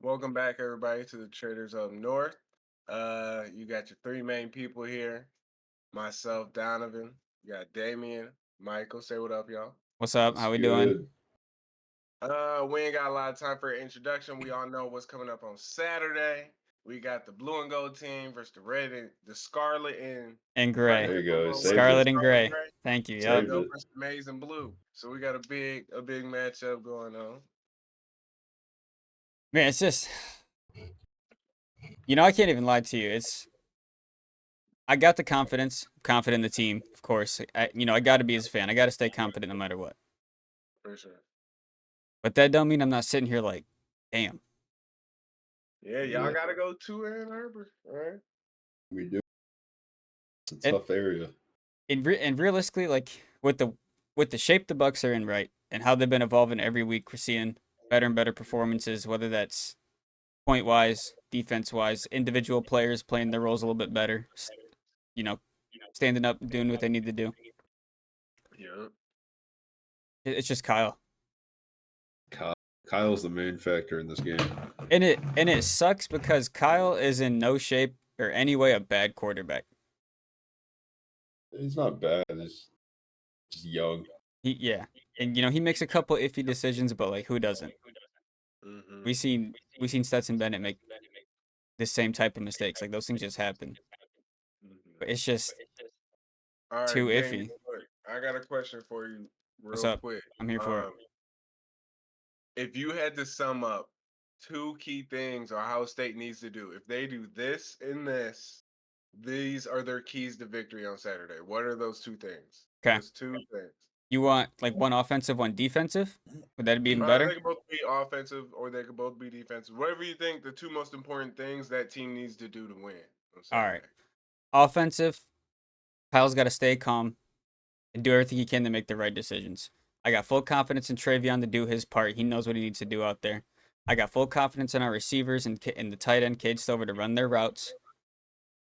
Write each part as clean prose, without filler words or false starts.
Welcome back, everybody, to the Traders Up North. You got your three main people here. Myself, Donovan. You got Damien, Michael. Say what up, y'all. What's up? It's How we doing? good. We ain't got a lot of time for an introduction. We all know what's coming up on Saturday. We got the blue and gold team versus the scarlet and And Frank gray. There you go. football. What is Saved it? it. Scarlet and Scarlet and gray. gray. Thank you. There you Yep. Saved go it. versus the maize and blue. So we got a big matchup going on. Man, it's just I can't even lie to you. I got the confidence, confident in the team, of course. I got to be as a fan. I got to stay confident no matter what. For sure. But that don't mean I'm not sitting here like, damn. Yeah, y'all gotta go to Ann Arbor. All right. We do. It's a And tough area. and realistically, like with the shape the Bucks are in, right, and how they've been evolving every week, we're seeing better and better performances, whether that's point wise, defense wise, individual players playing their roles a little bit better. You know, standing up, doing what they need to do. Yeah. It's just Kyle. Kyle's the main factor in this game. And it sucks because Kyle is in no shape or any way a bad quarterback. He's not bad. He's just young. Yeah. And he makes a couple iffy decisions, but like who doesn't? Mm-hmm. We seen Stetson Bennett make the same type of mistakes. Like those things just happen. But it's just All right, too Damien, iffy. look, I got a question for you What's real up? quick. I'm here for it. If you had to sum up two key things Ohio State needs to do, if they do this and this, these are their keys to victory on Saturday. What are those two things? Okay. Just two things. You want like one offensive, one defensive? Would that be even better? They can both be offensive or they can both be defensive. Whatever you think the two most important things that team needs to do to win on All Saturday. right. Offensive, Kyle's got to stay calm and do everything he can to make the right decisions. I got full confidence in Travion to do his part. He knows what he needs to do out there. I got full confidence in our receivers and the tight end, Cade Stover, to run their routes.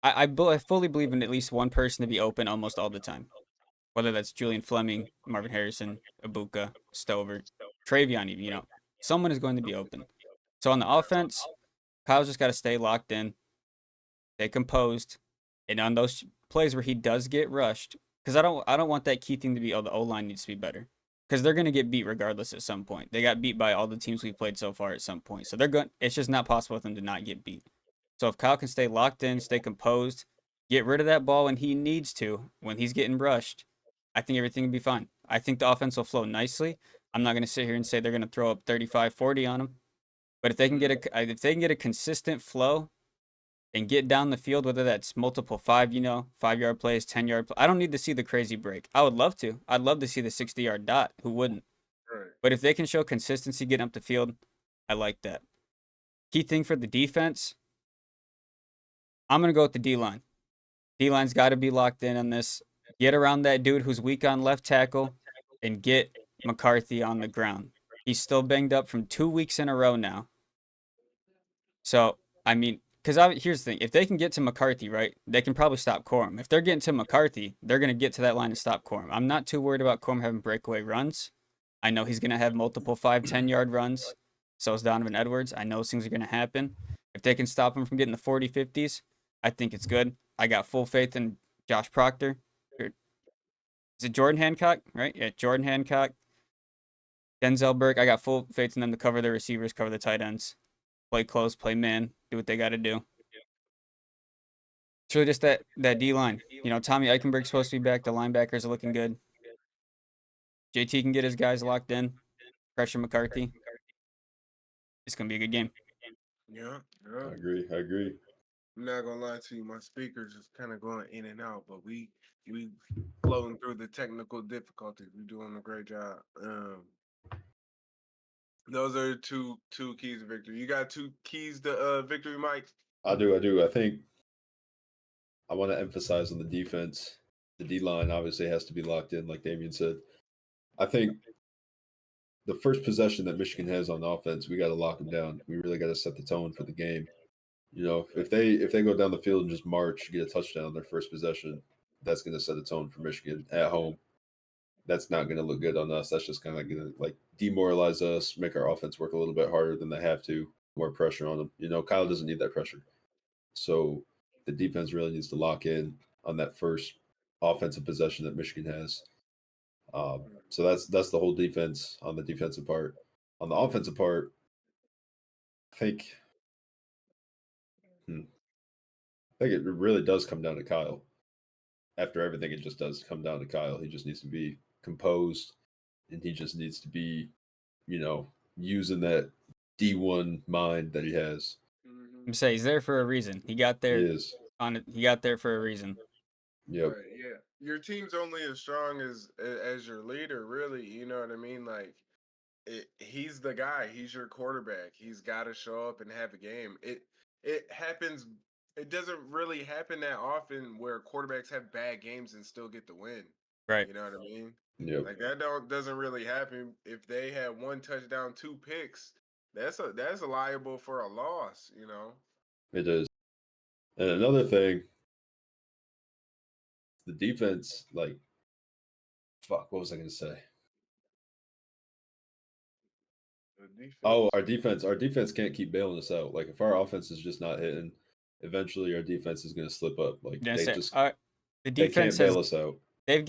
I fully believe in at least one person to be open almost all the time, whether that's Julian Fleming, Marvin Harrison, Ibuka, Stover, Travion even, someone is going to be open. So on the offense, Kyle's just got to stay locked in, stay composed, and on those plays where he does get rushed, because I don't want that key thing to be, oh, the O-line needs to be better. Because they're going to get beat regardless at some point. They got beat by all the teams we've played so far at some point. So it's just not possible for them to not get beat. So if Kyle can stay locked in, stay composed, get rid of that ball when he needs to, when he's getting rushed, I think everything will be fine. I think the offense will flow nicely. I'm not going to sit here and say they're going to throw up 35, 40 on them. But if they can get a consistent flow and get down the field, whether that's multiple 5-yard plays, 10-yard I don't need to see the crazy break. I would love to. I'd love to see the 60-yard dot. Who wouldn't? Right. But if they can show consistency getting up the field, I like that. Key thing for the defense, I'm going to go with the D-line. D-line's got to be locked in on this. Get around that dude who's weak on left tackle and get McCarthy on the ground. He's still banged up from 2 weeks in a row now. So, I mean, because here's the thing. If they can get to McCarthy, right, they can probably stop Corum. If they're getting to McCarthy, they're going to get to that line and stop Corum. I'm not too worried about Corum having breakaway runs. I know he's going to have multiple 5, 10-yard runs. So is Donovan Edwards. I know those things are going to happen. If they can stop him from getting the 40, 50s, I think it's good. I got full faith in Josh Proctor. Is it Jordan Hancock, right? Yeah, Jordan Hancock. Denzel Burke. I got full faith in them to cover the receivers, cover the tight ends. Play close, play man, do what they got to do. It's really just that D-line. Tommy Eichenberg's supposed to be back. The linebackers are looking good. JT can get his guys locked in. Pressure McCarthy. It's going to be a good game. Yeah. I agree. I'm not gonna lie to you, my speakers is kind of going in and out, but we floating through the technical difficulties. We're doing a great job. Those are two keys to victory. You got two keys to victory, Mike? I do. I think I want to emphasize on the defense. The D-line obviously has to be locked in, like Damien said. I think the first possession that Michigan has on offense, we got to lock them down. We really got to set the tone for the game. If they go down the field and just march, get a touchdown their first possession, that's going to set a tone for Michigan at home. That's not going to look good on us. That's just kind of going to demoralize us, make our offense work a little bit harder than they have to. more pressure on him. Kyle doesn't need that pressure. So the defense really needs to lock in on that first offensive possession that Michigan has. So that's the whole defense on the defensive part. On the offensive part, I think it really does come down to Kyle. After everything, it just does come down to Kyle. He just needs to be composed, and he just needs to be, using that D1 mind that he has. I'm saying he's there for a reason. He got He there is. on it. He got there for a reason. Yep. Right, yeah. Your team's only as strong as your leader, really. You know what I mean? Like, he's the guy. He's your quarterback. He's got to show up and have a game. It happens. It doesn't really happen that often where quarterbacks have bad games and still get the win. Right. You know what I mean? Yep. Like that doesn't really happen. If they had one touchdown, two picks, that's liable for a loss. You know. It is. And another thing, the defense, like, fuck, what was I going to say? The defense. Oh, our defense can't keep bailing us out. Like, if our offense is just not hitting, eventually our defense is going to slip up. Like, Gonna say, the defense can't bail us out. They've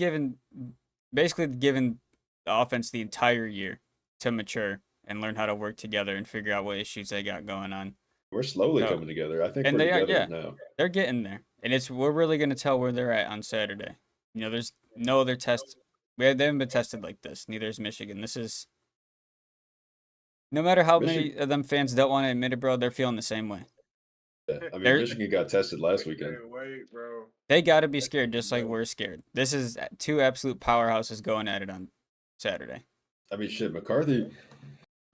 basically given the offense the entire year to mature and learn how to work together and figure out what issues they got going on. We're slowly coming together. I think And we're they are, together yeah. now. They're getting there, and we're really gonna tell where they're at on Saturday. There's no other test. They haven't been tested like this. Neither is Michigan. This is no matter how many of them fans don't want to admit it, bro. They're feeling the same way. Yeah. I mean, Michigan got tested last weekend. Wait, bro. They got to be scared, just like we're scared. This is two absolute powerhouses going at it on Saturday. I mean, shit, McCarthy.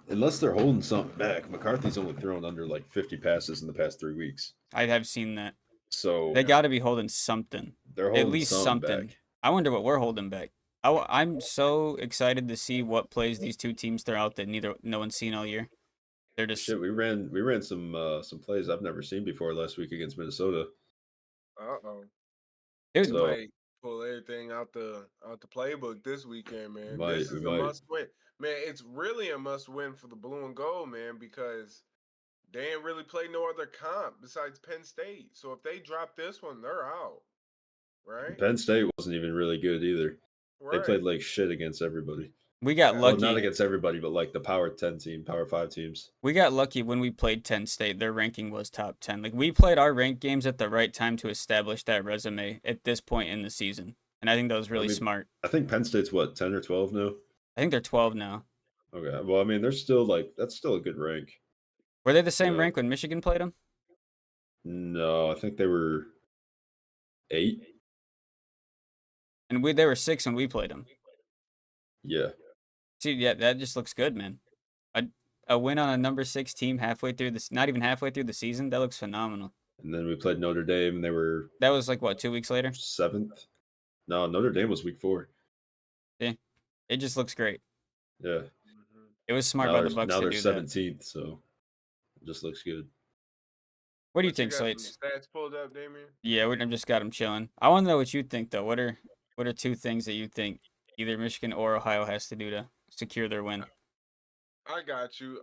Unless they're holding something back, McCarthy's only thrown under like 50 passes in the past 3 weeks. I have seen that. So They got to be holding something. they're holding At least something. back. I wonder what we're holding back. I'm so excited to see what plays these two teams throw out that no one's seen all year. They're just Shit. We ran some plays I've never seen before last week against Minnesota. dude. So- Might pull everything out the playbook this weekend, man. Might, This we is a might. must win, man. It's really a must win for the blue and gold, man, because they ain't really played no other comp besides Penn State. So if they drop this one, they're out, right? Penn State wasn't even really good either. They Right. played like shit against everybody. We got Well, lucky. not against everybody, but like the Power 10 team, Power 5 teams. We got lucky when we played 10 State. Their ranking was top 10. Like, we played our ranked games at the right time to establish that resume at this point in the season. And I think that was really smart. I think Penn State's what, 10 or 12 now? I think they're 12 now. Okay. Well, I mean, they're still that's still a good rank. Were they the same Yeah. rank when Michigan played them? No, I think they were 8. And they were 6 when we played them. Yeah. See, yeah, that just looks good, man. A win on a number 6 team halfway through this, not even halfway through the season, that looks phenomenal. And then we played Notre Dame. They were That was like, what, 2 weeks later? 7th. No, Notre Dame was week 4. It just looks great. Yeah. It was smart Now by the Bucks now to they're do 17th, so it just looks good. What do you But think, got some Slates? stats pulled up, Damien? Yeah, I've just got them chilling. I want to know what you think, though. What are 2 things that you think either Michigan or Ohio has to do to secure their win? I got you.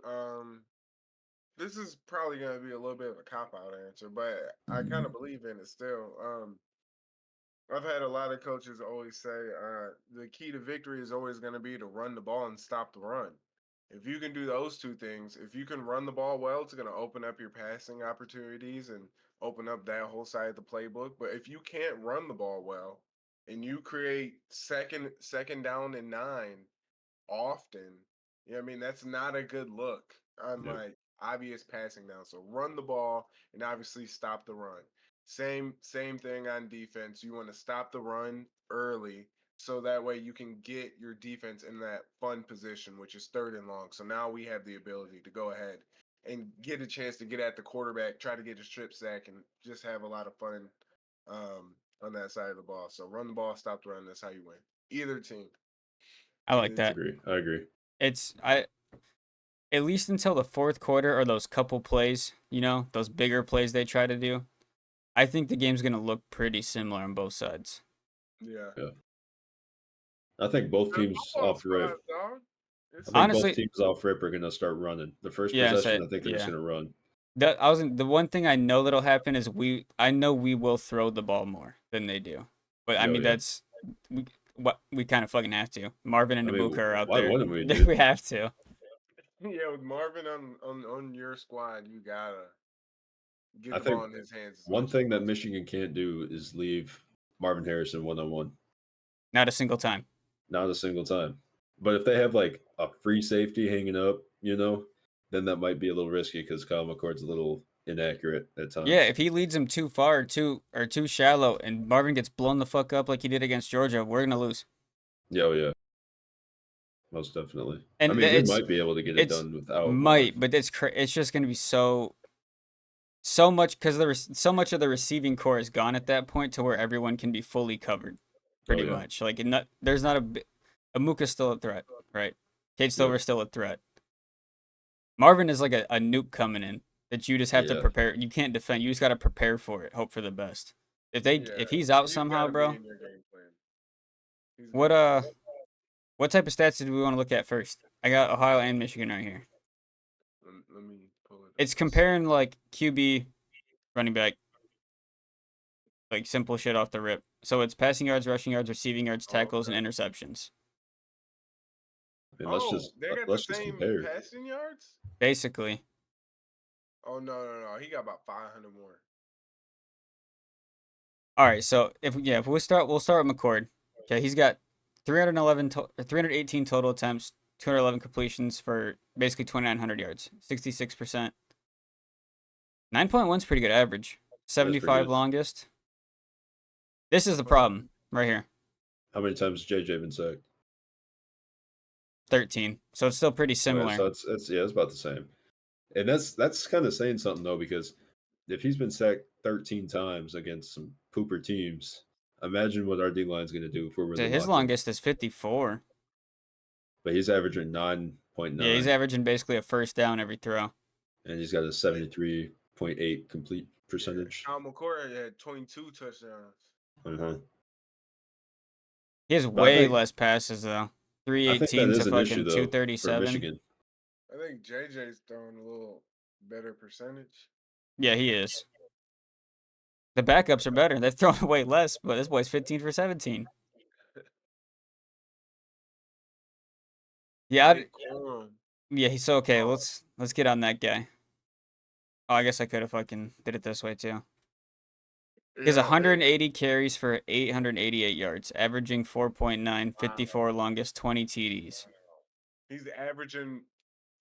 This is probably gonna be a little bit of a cop out answer, but I kind of believe in it still. I've had a lot of coaches always say the key to victory is always going to be to run the ball and stop the run. If you can do those two things, if you can run the ball well, it's going to open up your passing opportunities and open up that whole side of the playbook. But if you can't run the ball well and you create second down and 9 often, you know what I mean, that's not a good look on Yep. like obvious passing down. So run the ball and obviously stop the run. Same thing on defense. You want to stop the run early so that way you can get your defense in that fun position, which is 3rd and long. So now we have the ability to go ahead and get a chance to get at the quarterback, try to get a strip sack, and just have a lot of fun on that side of the ball. So run the ball, stop the run. That's how you win. Either team. I like that. I agree. At least until the 4th quarter or those couple plays, those bigger plays they try to do, I think the game's going to look pretty similar on both sides. Yeah. I think both teams off the right. Dog. I It's think both Honestly, teams off rip are going to start running. The first yeah, possession, I think they're just yeah. going to run. The one thing I know that'll happen is I know we will throw the ball more than they do. But I Oh, mean yeah. that's what we kind of fucking have to. Marvin and I mean, Ibuka are out why there. wouldn't we, dude? We have to. yeah, with Marvin on your squad, you gotta get I the think ball in his hands as one much as thing that possible. Michigan can't do is leave Marvin Harrison one-on-one. Not a single time. Not a single time. But if they have like a free safety hanging up, then that might be a little risky because Kyle McCord's a little inaccurate at Yeah, times. if he leads him too far, too shallow, and Marvin gets blown the fuck up like he did against Georgia, we're gonna lose. Yeah, oh, yeah, most definitely. I And mean, we might be able to get it it's done without Marv. might, but it's just gonna be so much because so much of the receiving core is gone at that point to where everyone can be fully covered, Oh, pretty yeah. much. Like, there's not Amuka's still a threat, right? Kate Yep. Stover's still a threat. Marvin is like a nuke coming in that you just have to Yeah. prepare. You can't defend. You just got to prepare for it. Hope for the best. Yeah, If he's out he's somehow, gotta be bro, in your game plan. He's what gotta be. what type of stats did we want to look at first? I got Ohio and Michigan right here. Let me pull it It's up. comparing like QB, running back, like simple shit off the rip. So it's passing yards, rushing yards, receiving yards, Oh, tackles, and okay. interceptions. I mean, Oh, they got the let's just same compare. passing yards. Basically. Oh no, he got about 500 more. All right, so if we'll start with McCord. Okay, he's got 318 total attempts, 211 completions for basically 2,900 yards, 66%. 9.1 is pretty good average. That's pretty 75 good. longest. This is the Well, problem right here. How many times has JJ been sacked? 13. So it's still pretty Okay, similar. so it's about the same. And that's kind of saying something though, because if he's been sacked 13 times against some pooper teams, imagine what our D line's going to do if we're really His locked in. longest is 54. But he's averaging 9.9. Yeah, he's averaging basically a first down every throw. And he's got a 73.8 complete percentage. Kyle McCord had 22 touchdowns. Uh-huh. He has But way less passes though. I think that 318 to is an issue fucking though for 237. Michigan. I think JJ's throwing a little better percentage. Yeah, he is. The backups are better. They're throwing way less, but this boy's 15 for 17. Yeah, Jake Quorum. yeah. He's so okay. Oh, Let's get on that guy. Oh, I guess I could have fucking did it this way too. He has yeah, 180 carries for 888 yards, averaging 4.9, wow. 54 longest, 20 TDs. He's averaging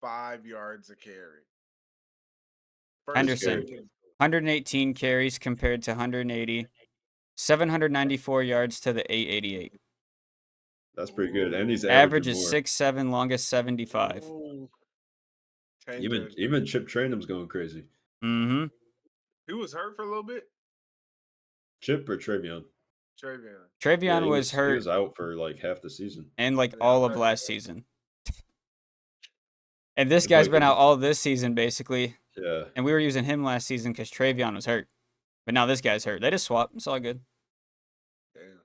5 yards a carry. That's First Henderson, scary. 118 carries compared to 180, 794 yards to the 888. That's pretty good. And he's Average averaging is more. 6'7", longest 75. Ooh. Even Tender. even Chip Trainum's going crazy. Mm-hmm. He was hurt for a little bit. Chip or Travion? Travion. Yeah, Travion he was was he hurt was out for like half the season. and like Yeah, I all of heard last that. season. And this guy's But been out all this season basically. yeah, And we were using him last season because Travion was hurt. But now this guy's hurt. They just swap. It's all good. Damn.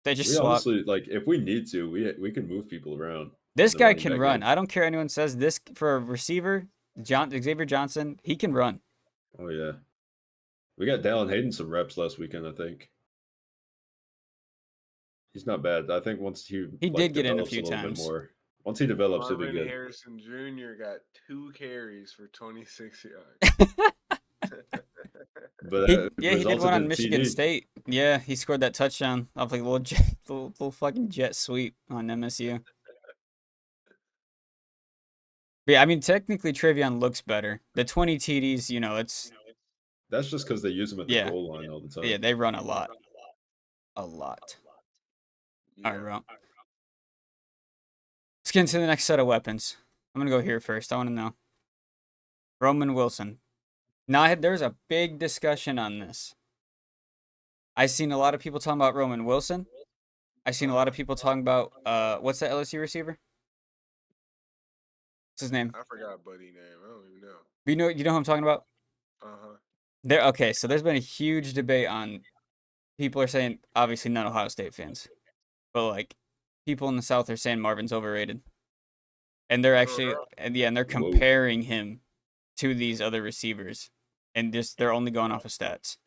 They just we swap. honestly like if we need to, we can move people around in This the guy running can back run. game. I don't care anyone says this for a receiver. Xavier Johnson, he can run. Oh yeah, we got Dallin Hayden some reps last weekend. I think he's not bad. I think once he He like did get in a develops a few little bit times. more, once he develops, he'll be Marvin good. Harrison Jr. got 2 carries for 26 yards. But He he did resulted one on in Michigan TD. State. Yeah, he scored that touchdown off like a little jet, little fucking jet sweep on MSU. But yeah, I mean technically Travion looks better. The 20 TDs, it's That's just because they use him at the yeah. goal line all the Yeah, time. they run a lot. A lot. All right, Yeah. bro. Let's get into the next set of weapons. I'm gonna go here first. I want to know Roman Wilson. Now, there's a big discussion on this. I've seen a lot of people talking about Roman Wilson. I've seen a lot of people talking about what's that LSU receiver? What's his name? I forgot buddy name. I don't even know. You know who I'm talking about? Uh-huh. Okay, so there's been a huge debate on people are saying obviously not Ohio State fans. But like people in the South are saying Marvin's overrated. And they're For actually real? and they're Whoa. comparing him to these other receivers, and just they're only going off of stats.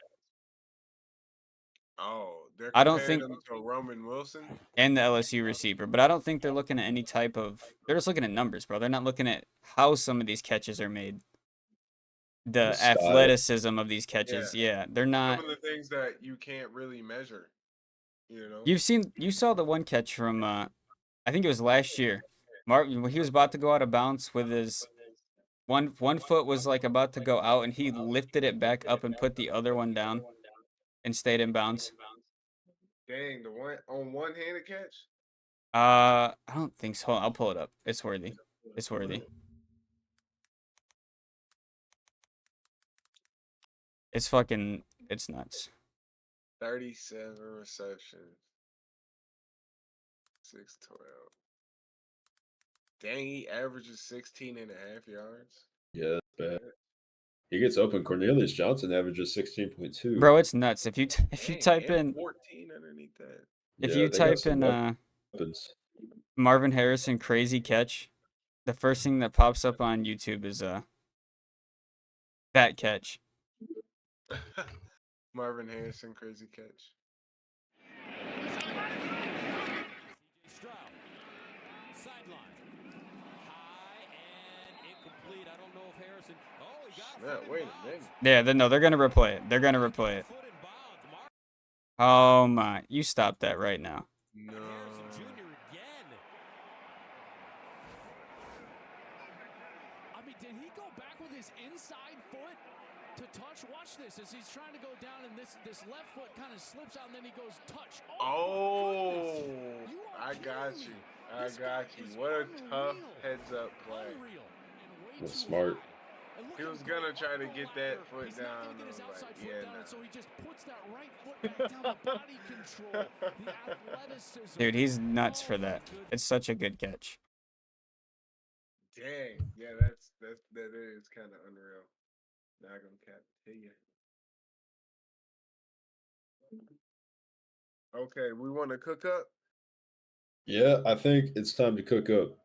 Oh, they're I don't comparing think him to Roman Wilson. and the LSU receiver, but I don't think they're looking at any type of. They're just looking at numbers, bro. They're not looking at how some of these catches are made, The the style. athleticism of these Yeah, catches. Yeah, they're some not. of the things that you can't really measure. You know. You saw the one catch from I think it was last year. Martin, when he was about to go out of bounds with his one foot was like about to go out, and he lifted it back up and put the other one down and stayed in bounds. Dang, the one on one-handed catch. I don't think so. I'll pull it up. It's worthy. It's worthy. It's fucking. It's nuts. 37 receptions, 612. Dang, he averages 16 and a half yards. Yeah, that's bad. He gets open. Cornelius Johnson averages 16.2. Bro, it's nuts. If you Dang, type and in 14 underneath that. if Yeah, you they got type some in weapons. Marvin Harrison crazy catch, the first thing that pops up on YouTube is that catch. Marvin Harrison, crazy catch. Stroud. Sideline. High and incomplete. I don't know if Harrison. Oh, he got Snap, wait a minute. Yeah, no, they're gonna replay it. They're gonna replay it. Oh my, you stop that right now. No. Harrison Jr. again. I mean, did he go back with his inside foot to touch? Watch this as he's trying to go down, and this left foot kind of slips out, and then he goes touch. Oh, You are I got kidding you. me. I This got guy you. is What a tough unreal. heads-up play. Unreal. And way That's too smart. high. And look He at was him go gonna up try to the get ladder. that foot He's not down. gonna get I his was outside like, foot yeah, down, nah. and so he just puts that right foot back down. The body control, the athleticism. Dude, he's nuts Oh for my that. goodness. It's such a good catch. Dang. Yeah, that is kind of unreal. Not gonna cap to you. Okay, we want to cook up. Yeah, I think it's time to cook up.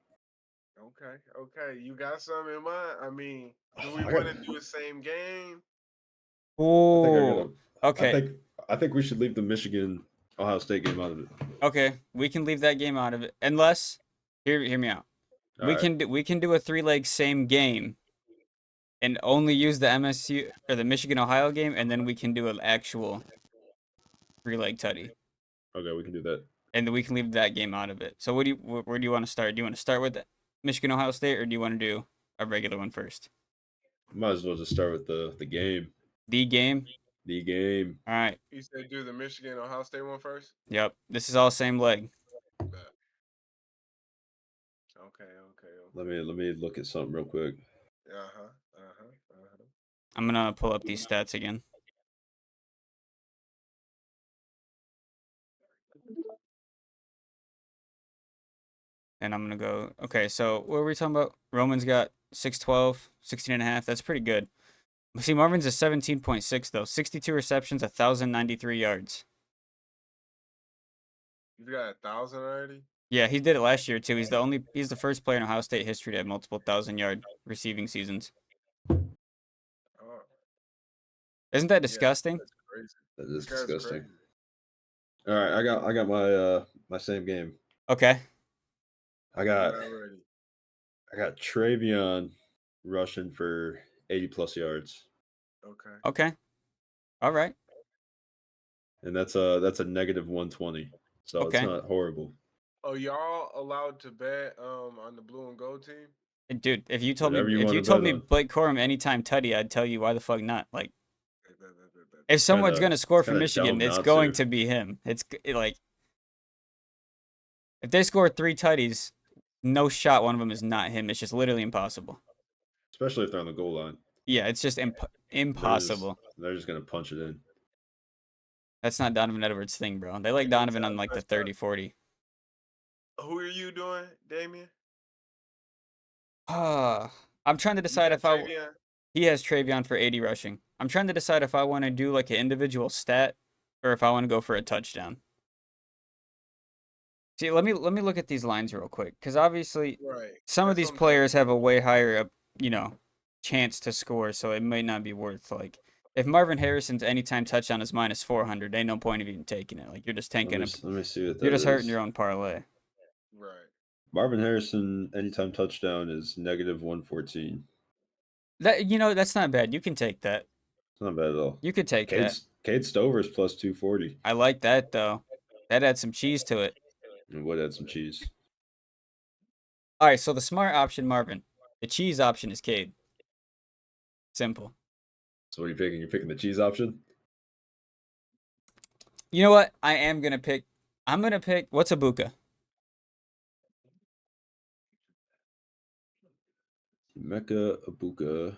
Okay. You got some in mind? I mean, do we I want got. to do the same game? I think I Ooh. gotta. I Okay. think. I think we should leave the Michigan Ohio State game out of it. Okay. We can leave that game out of it. Unless hear me out. All right. We can do a 3-leg same game and only use the MSU or the Michigan Ohio game, and then we can do an actual 3-leg tutty. Okay, we can do that. And then we can leave that game out of it. So where do you want to start? Do you want to start with Michigan Ohio State, or do you want to do a regular one first? Might as well just start with the game. The game. The game. All right. You said do the Michigan Ohio State one first. Yep. This is all same leg. Bet. Okay. Let me look at something real quick. Uh-huh. I'm gonna pull up these stats again. And I'm gonna go. Okay, so what were we talking about? Roman's got 612, 16 and a half. That's pretty good. See, Marvin's a 17.6 though. 62 receptions, 1,093 yards. You got 1,000 already? Yeah, he did it last year too. He's the first player in Ohio State history to have multiple 1,000-yard receiving seasons. Oh, Isn't that yeah, disgusting? that's crazy. That is This guy's disgusting. crazy. All right, I got my my same game. Okay. I got I'm not ready. I got Travion rushing for 80 plus yards, Okay. Okay. All right. and that's a negative 120. So it's Okay. not horrible. Oh, y'all allowed to bet on the blue and gold team? Dude, if you told me Whatever you if want you to told bet me on. Blake Corum anytime tutty, I'd tell you why the fuck not. Like Bet. if someone's Kinda- gonna score it's for kinda Michigan, dumb it's not going to. to be him. Like if they score 3 tutties, no shot one of them is not him. It's just literally impossible. Especially if they're on the goal line. Yeah, it's just impossible. They're just gonna punch it in. That's not Donovan Edwards' thing, bro. They like Donovan on like the 30, 40. Who are you doing, Damien? I'm trying to You decide got if I Travion? he has Travion for 80 rushing. I'm trying to decide if I want to do like an individual stat or if I want to go for a touchdown. See, let me look at these lines real quick, because obviously Right. some of That's these what I'm players saying. have a way higher, chance to score, so it may not be worth like if Marvin Harrison's anytime touchdown is minus 400, ain't no point of even taking it. Like you're just Let tanking me a, let me see what you're that just hurting is. your own parlay. Right. Marvin Harrison anytime touchdown is negative 114. That's not bad. You can take that. It's not bad at all. You could take that. Cade Stover's plus 240. I like that though. That adds some cheese to it. And would add some cheese. All right, so the smart option, Marvin. The cheese option is Cade. Simple. So what are you picking? You're picking the cheese option? You know what? I'm gonna pick. What's Ibuka? Mecca Abuka.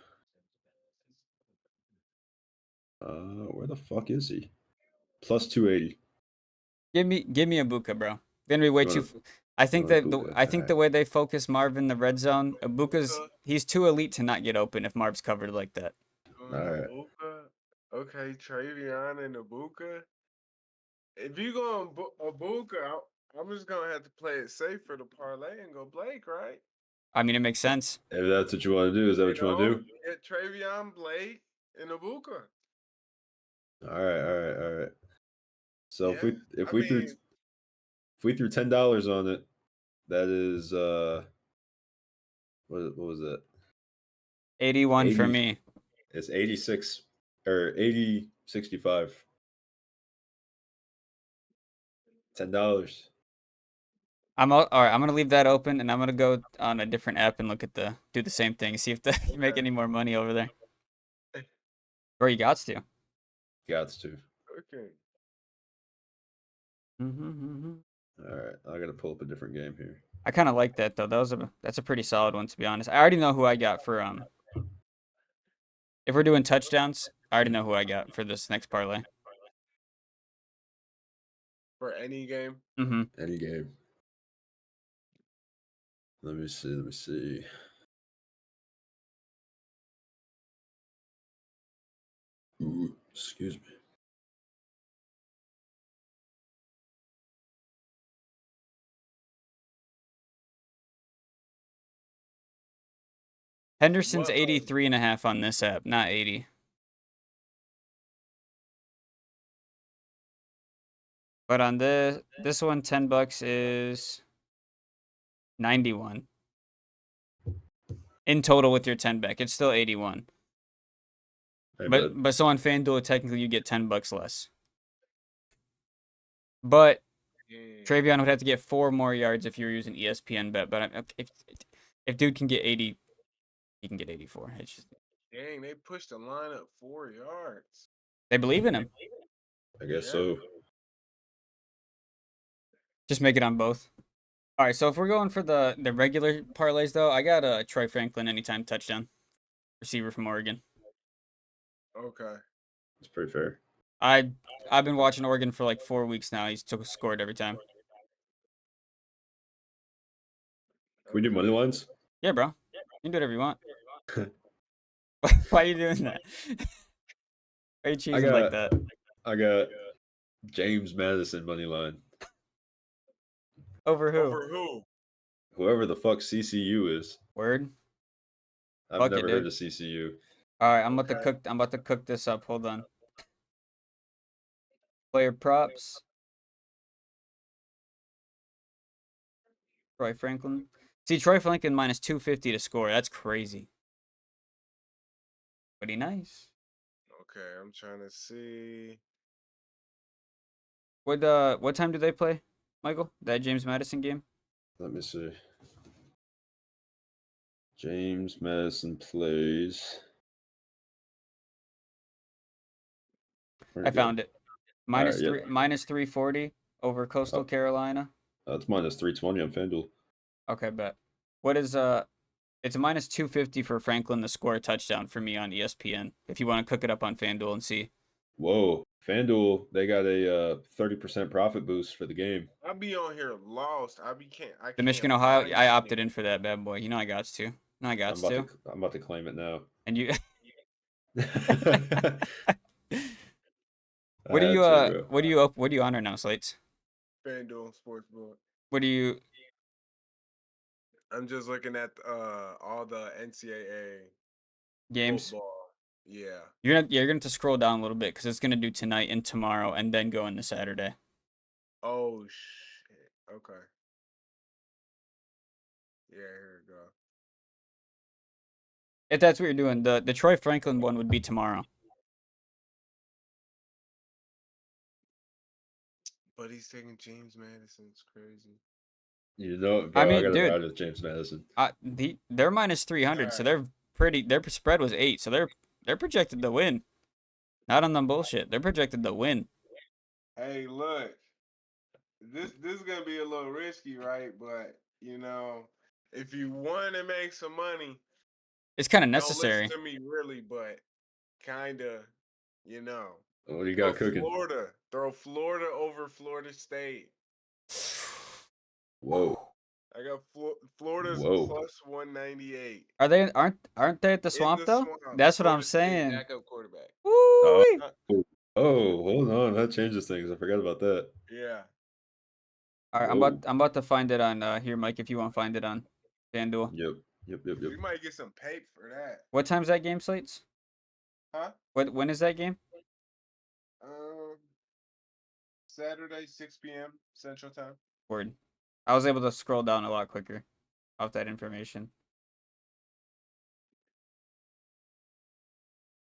Where the fuck is he? Plus 280. Give me Ibuka, bro. Gonna be way You too. want, I you think want that Abuka? I think the way they focus Marvin in the red zone, Ibuka's Ibuka. he's too elite to not get open if Marv's covered like that. Alright. Ibuka. Okay, Travion and Ibuka. If you go on Ibuka, I'm just gonna have to play it safe for the parlay and go Blake, right? I mean, it makes sense. If that's what you want to do, is that what you want to do? Get Travion, Blake, and Ibuka. All right. So Yeah, if I we threw mean, $10 on it, that is what was it? 81 for 80. me. It's 86 or 80.65. $10. All right. I'm gonna leave that open, and I'm gonna go on a different app and do the same thing. See if you make okay. any more money over there. Or you got to. Gots to. Okay. All right, I got to pull up a different game here. I kind of like that though. That's a pretty solid one to be honest. I already know who I got for If we're doing touchdowns, I already know who I got for this next parlay. For any game. Mm-hmm. Any game. Let me see. Ooh, excuse me. Henderson's What? 83.5 on this app, not 80. But on this one, $10 is 91 in total with your 10 back. It's still 81. Hey, But so on FanDuel, technically you get $10 less. But Travion would have to get 4 more yards if you were using ESPN bet. But if dude can get 80, he can get 84. It's just Dang, they pushed the line up 4 yards. they believe in him. I guess Yeah. so. Just make it on both. All right, so if we're going for the regular parlays though, I got a Troy Franklin anytime touchdown receiver from Oregon. Okay. It's pretty fair. I've been watching Oregon for like 4 weeks now. He's scored every time. Can we do money lines? Yeah, bro. You can do whatever you want. Why are you doing that? Why are you cheesing like that? I got James Madison money line. Over who? Over who? Whoever the fuck CCU is. Word. I've Fuck it, never heard dude. of CCU. All right, I'm about to Okay. cook. I'm about to cook this up. Hold on. Player props. Troy Franklin. See, Troy Franklin minus 250 to score. That's crazy. Pretty nice. Okay, I'm trying to see. What time do they play, Michael? That James Madison game? Let me see. James Madison plays. I found it. Minus All right, three, minus 340 over Coastal Oh, Carolina. it's minus 320 on FanDuel. Okay, bet. What is It's a minus 250 for Franklin to score a touchdown for me on ESPN. If you want to cook it up on FanDuel and see. Whoa, FanDuel, they got a 30% profit boost for the game. I'll be on here lost. I The can't Michigan Ohio, find I opted anything. in for that bad boy. You know I got to. No, I got I'm to. about to claim it now. And you I What do had you to, bro. what do you on right now, Slates? FanDuel Sportsbook. What do you I'm just looking at all the NCAA games? football. Yeah. You're gonna have to scroll down a little bit because it's gonna do tonight and tomorrow and then go into Saturday. Oh shit. Okay. Yeah, here we go. If that's what you're doing, the Troy Franklin one would be tomorrow. But he's taking James Madison. It's crazy. You know, I bro, I mean, got to dude, ride with James Madison. they're minus 300, so they're pretty. Their spread was 8, so they're projected to win. Not on them bullshit. They're projected to win. Hey, look. This is gonna be a little risky, right? But you know, if you want to make some money, It's kind of don't listen necessary. to me really, but kinda, you know. What do you Throw got cooking? Florida. Throw Florida over Florida State. Whoa, I got Florida's whoa. plus 198 Aren't they at the in swamp the though? swamp. That's what I'm Florida State saying. backup quarterback. Oh, Woo! Uh, hold on, that changes things. I forgot about that. yeah. All right, Whoa. I'm about to find it on here, Mike. If you want to find it on FanDuel. Yep. We might get some pape for that. What time's that game, Slates? Huh? When is that game? Um, Saturday, 6 p.m. Central Time. Word. I was able to scroll down a lot quicker off that information.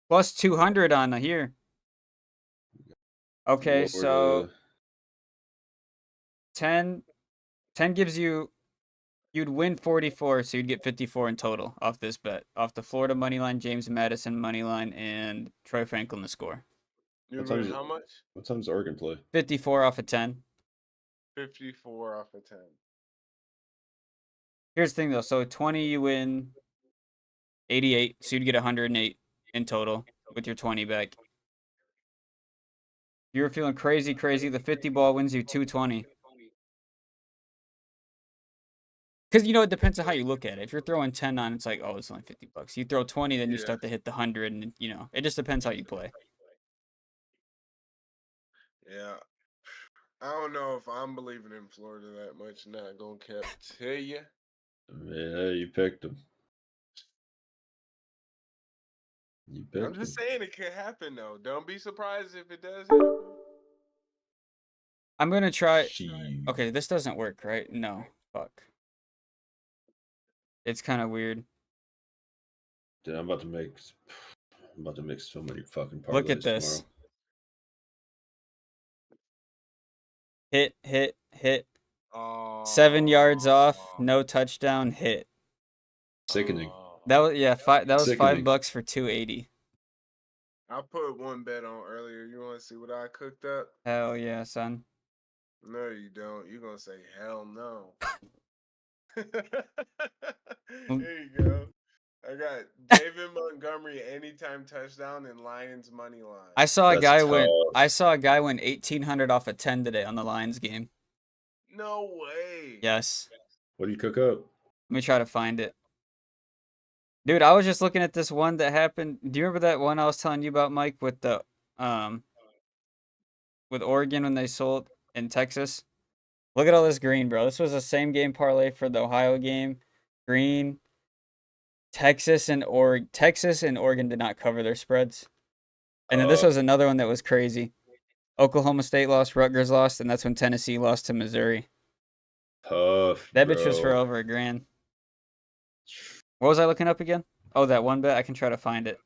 Plus 200 on here. Okay, so Florida. 10 gives you'd win 44, so you'd get 54 in total off this bet. Off the Florida money line, James Madison money line, and Troy Franklin to score. You What win time's how much? what time's Oregon play? 54 off of 10. 54 off of 10. Here's the thing though, so 20 you win 88, so you'd get 108 in total with your 20 back. If you were feeling crazy, the 50 ball wins you 220. Because, it depends on how you look at it. If you're throwing 10 on, it's like, oh, it's only $50. You throw 20, then you Yeah. start to hit the 100, and, it just depends how you play. Yeah. I don't know if I'm believing in Florida that much. Not gonna cap to you. Yeah, you picked him. You picked I'm just him. saying it could happen though. Don't be surprised if it does happen. I'm going to try. She. Okay, this doesn't work, right? No. Fuck. It's kind of weird. Dude, I'm about to make so many fucking parlays Look at this. tomorrow. Hit. Oh. 7 yards off, no touchdown, hit. Sickening. That was that was Sickening. $5 for 280. I put one bet on earlier. You want to see what I cooked up? Hell yeah, son. No, you don't. You're gonna say hell no. Here you go. I got David Montgomery anytime touchdown and Lions money line. I saw a That's guy tough. win 1800 off a 10 today on the Lions game. No way. Yes. What do you cook up? Let me try to find it. Dude, I was just looking at this one that happened. Do you remember that one I was telling you about, Mike, with the with Oregon when they sold in Texas? Look at all this green, bro. This was the same game parlay for the Ohio game. Green. Texas and Oregon did not cover their spreads. And then this was another one that was crazy. Oklahoma State lost, Rutgers lost, and that's when Tennessee lost to Missouri. Tough. That bro. bitch was for over $1,000. What was I looking up again? Oh, that one bet. I can try to find it.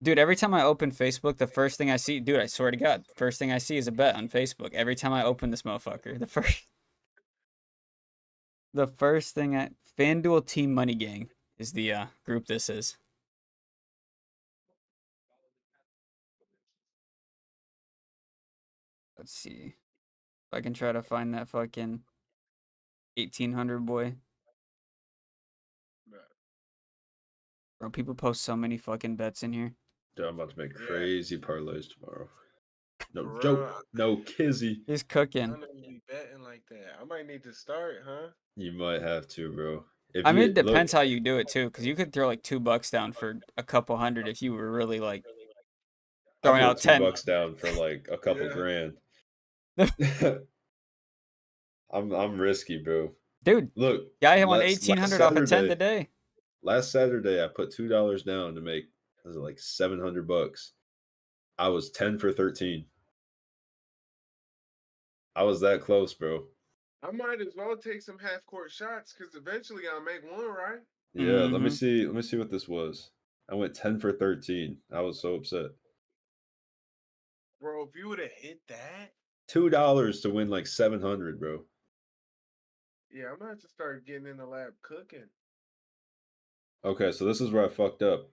Dude, every time I open Facebook, the first thing I see, dude, I swear to God, first thing I see is a bet on Facebook. Every time I open this motherfucker, the first thing FanDuel Team Money Gang is the group this is. Let's see if I can try to find that fucking 1800 boy. Bro, people post so many fucking bets in here. Dude, I'm about to make crazy parlays tomorrow. No Bro, joke. No kizzy. He's I cooking. don't even be betting like that. I might need to start, huh? You might have to, bro. If I mean, you it depends look, how you do it too, because you could throw like $2 down for a couple hundred if you were really like I throwing put out 10. $2 down for like a couple Yeah. grand. I'm risky, bro. Dude, Look, guy won last 1,800 off of 10 today. last Saturday, I put $2 down to make was it like $700. I was 10 for 13. I was that close, bro. I might as well take some half court shots because eventually I'll make one, right? Yeah, let me Mhm. see. Let me see what this was. I went 10 for 13. I was so upset. Bro, if you would have hit that, $2 to win like 700, bro. yeah, I'm gonna have to start getting in the lab cooking. Okay, so this is where I fucked up.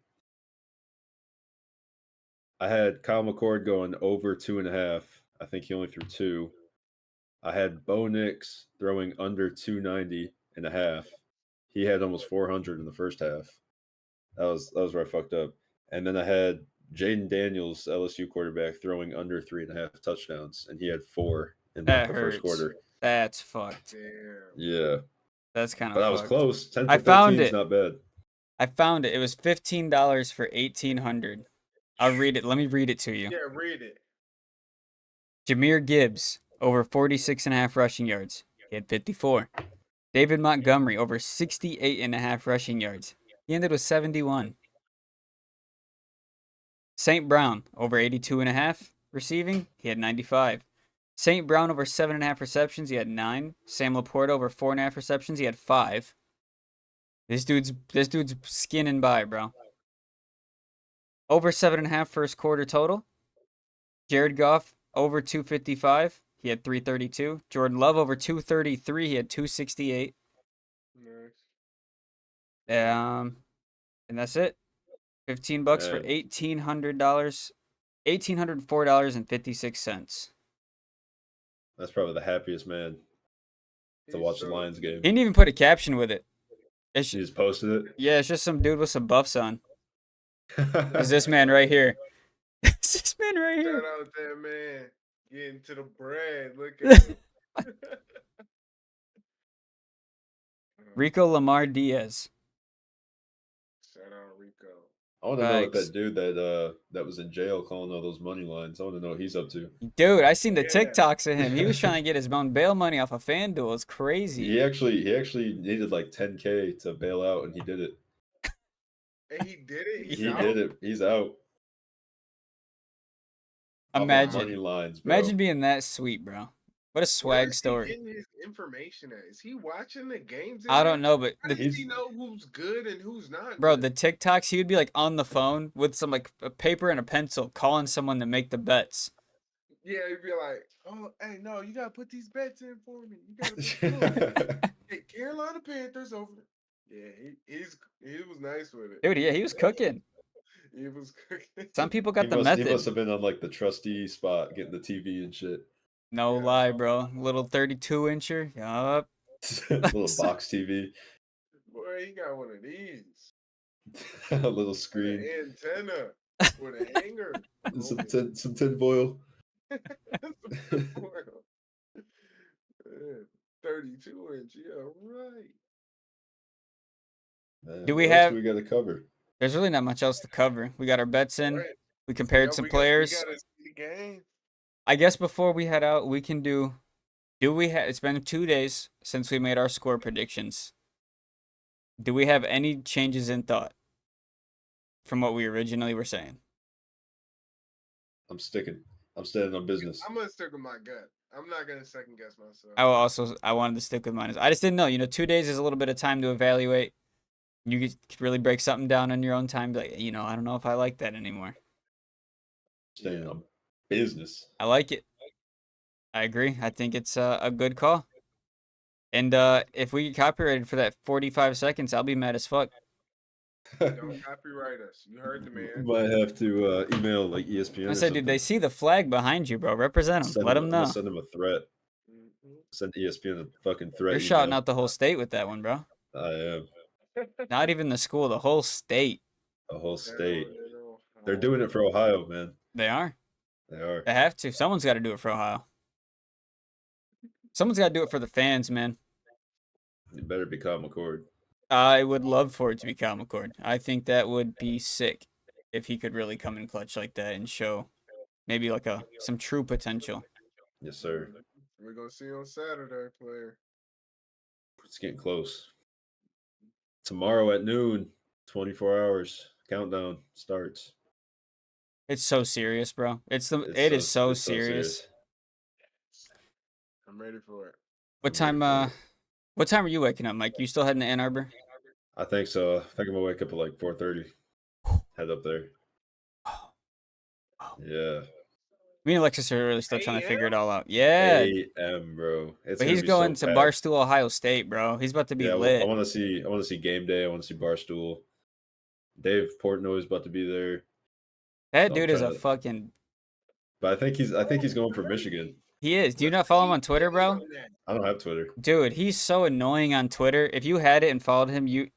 I had Kyle McCord going over 2.5. I think he only threw 2. I had Bo Nix throwing under 290.5. He had almost 400 in the first half. That was where I fucked up. And then I had Jaden Daniels, LSU quarterback, throwing under 3.5 touchdowns, and he had 4 in like That the first hurts. quarter. That's fucked. Damn. Yeah, That's kind but of I was fucked. close. 10 I for found 13 is it. not bad. I found it. It was $15 for 1,800. I'll read it. Let me read it to you. Yeah, read it. Jahmyr Gibbs, over 46.5 rushing yards. He had 54. David Montgomery, over 68.5 rushing yards. He ended with 71. St. Brown, over 82.5 receiving. He had 95. St. Brown, over 7.5 receptions. He had 9. Sam Laporta, over 4.5 receptions. He had 5. This dude's skinning by, bro. Over 7.5 first quarter total. Jared Goff, over 255. He had 332. Jordan Love, over 233. He had 268. Nice. And that's it. $15 for Man, $1,800. $1,804.56. that's probably the happiest man to He's watch the so Lions game. He didn't even put a caption with it. It's, He just posted yeah, it's just some dude with some buffs on. it. It's this man right here. It's this man right shout here. out that man getting to the bread. Look at him. Rico Lamar Diaz. Shout out Rico. I want to know what Facts. that dude that was in jail calling all those money lines. I want to know what he's up to. Dude, I seen the Yeah. TikToks of him. He was trying to get his own bail money off of FanDuel. It's crazy. He actually needed like 10K to bail out, and he did it. And he did it. He's He out. did it. He's out. Off of money Imagine. lines, bro. Imagine being that sweet, bro. What a Where swag is he story. getting his information at? Is he watching the games? I don't know, but How the does he know who's good and who's not bro, good? the TikToks, he would be like on the phone with some like a paper and a pencil calling someone to make the bets. Yeah, he'd be like, "Oh, hey, no, you gotta put these bets in for me. You gotta put hey, Carolina Panthers over." Yeah, he was nice with it. Dude, yeah, he was cooking. He was cooking. Some people he got the must method. have been on like the trustee spot getting the TV and shit. No Yeah. lie, bro. Little 32-incher. Yup. Little box TV, Boy, he got one of these. a little An screen, antenna with a hanger. some tin foil. 32 inch, yeah, right. Man, Do what we else have do we got to cover? There's really not much else to cover. We got our bets in. Right. We compared Yeah, some we players. gotta see the game. I guess before we head out, we can do we have it's been 2 days since we made our score predictions. Do we have any changes in thought from what we originally were saying? I'm sticking. I'm standing on business. I'm gonna stick with my gut. I'm not gonna second guess myself. I wanted to stick with mine. I just didn't know. 2 days is a little bit of time to evaluate. You could really break something down on your own time. Be like, I don't know if I like that anymore. Staying on business. I like it. I agree. I think it's a good call. And if we get copyrighted for that 45 seconds, I'll be mad as fuck. Don't copyright us. You heard the man. Might have to email like ESPN. I or said, dude, they something. see the flag behind you, bro. Represent them. Let them I'm know. gonna send them a threat. Mhm. Send ESPN a fucking threat. You're shouting email. out the whole state with that one, bro. I am. Not even the school, the whole state. The whole state. Down in They're doing it for Ohio, man. They are. They are. They have to. Someone's got to do it for Ohio. Someone's got to do it for the fans, man. You better be Kyle McCord. I would love for it to be Kyle McCord. I think that would be sick if he could really come in clutch like that and show maybe like some true potential. Yes, sir. We're gonna see on Saturday, player. It's getting close. Tomorrow at noon, 24 hours countdown starts. It's so serious, bro. It is so It's so serious. I'm ready for it. What I'm ready time? for it. What time are you waking up, Mike? You still heading to Ann Arbor? I think so. I think I'm gonna wake up at like 4:30. Head up there. Oh, Yeah. me and Alexis are really still trying to figure it all out. Yeah, 8 a.m., bro. It's but gonna he's be so going to packed. Barstool, Ohio State, bro. He's about to be Yeah, I lit. want to see. I want to see game day. I want to see Barstool. Dave Portnoy's about to be there. That So I'm dude is trying a to. fucking. But I think he's going for Michigan. He is. Do you not follow him on Twitter, bro? I don't have Twitter. Dude, he's so annoying on Twitter. If you had it and followed him, you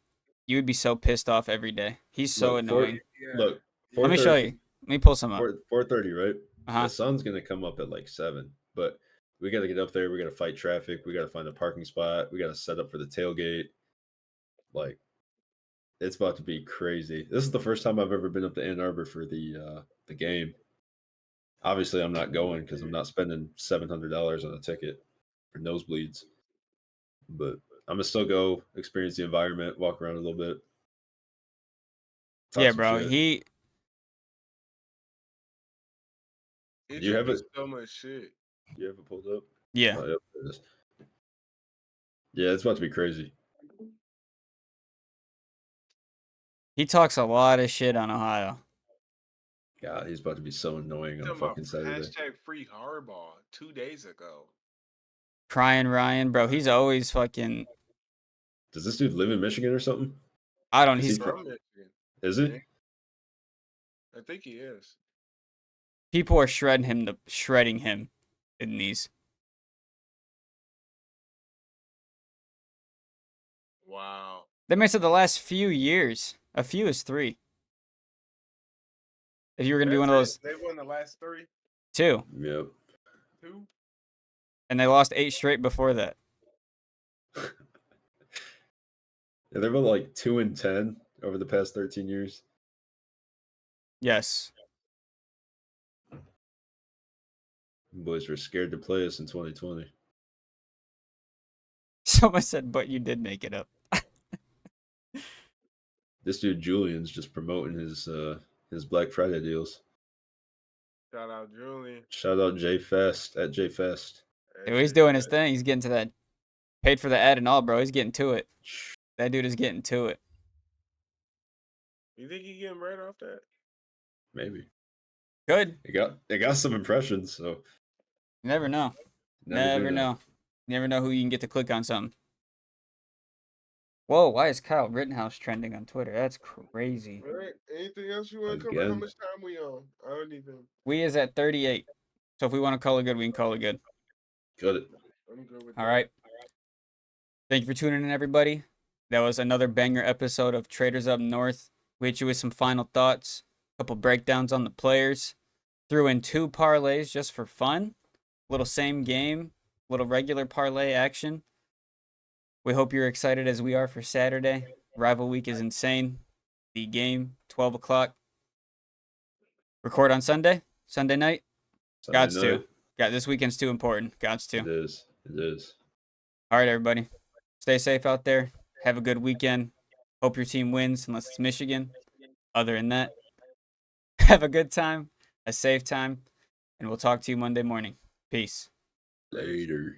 would be so pissed off every day. He's so Look, annoying. Yeah. Let me show you. 4:30. Let me pull some up. 4:30, right? Uh-huh. The sun's gonna come up at like 7, but we got to get up there. We got to fight traffic. We got to find a parking spot. We got to set up for the tailgate. Like, it's about to be crazy. This is the first time I've ever been up to Ann Arbor for the game. Obviously, I'm not going because I'm not spending $700 on a ticket for nosebleeds. But I'm gonna still go experience the environment, walk around a little bit, talk Yeah, some bro. shit. It Do you have just it? be so much shit. Do you have it pulled up? Yeah. Oh, yep, there it is. Yeah, it's about to be crazy. He talks a lot of shit on Ohio. God, he's about to be so annoying on Talking about fucking Saturday. hashtag free Harbaugh 2 days ago. Crying Ryan, bro. He's always fucking. Does this dude live in Michigan or something? I don't. Is He's he From Michigan. Is he? I think he is. people are shredding him in these. Wow. They made it the last few years. A few is 3. If you were gonna be one of those They won the last 3. 2, Yep. 2. and they lost 8 straight before that. Yeah, they're about like 2-10 over the past 13 years. Yes. Boys were scared to play us in 2020. Someone said, but you did make it up. This dude Julian's just promoting his Black Friday deals. Shout out Julian. Shout out J Fest at J Fest. Dude, he's doing his thing. He's getting to that. Paid for the ad and all, bro. He's getting to it. That dude is getting to it. You think he getting right off that? Maybe. Good. It got some impressions, so You never know. never Never do know. Never know who you can get to click on something. Whoa, why is Kyle Rittenhouse trending on Twitter? That's crazy. All right. Anything else you want to cover? How Again. much time we on? I don't even. We is at 38. So if we want to call it good, we can call it good. Got it. I'm good with All that. right. Thank you for tuning in, everybody. That was another banger episode of Traders Up North. We hit you with some final thoughts, a couple breakdowns on the players. Threw in 2 parlays just for fun. Little same game, little regular parlay action. We hope you're excited as we are for Saturday. Rival week is insane. The game, 12 o'clock. Record on Sunday night. Sunday Gots to. night. Got this weekend's too important. Gots to. It is. It is. All right, everybody. Stay safe out there. Have a good weekend. Hope your team wins, unless it's Michigan. Other than that, have a good time, a safe time, and we'll talk to you Monday morning. Peace. Later.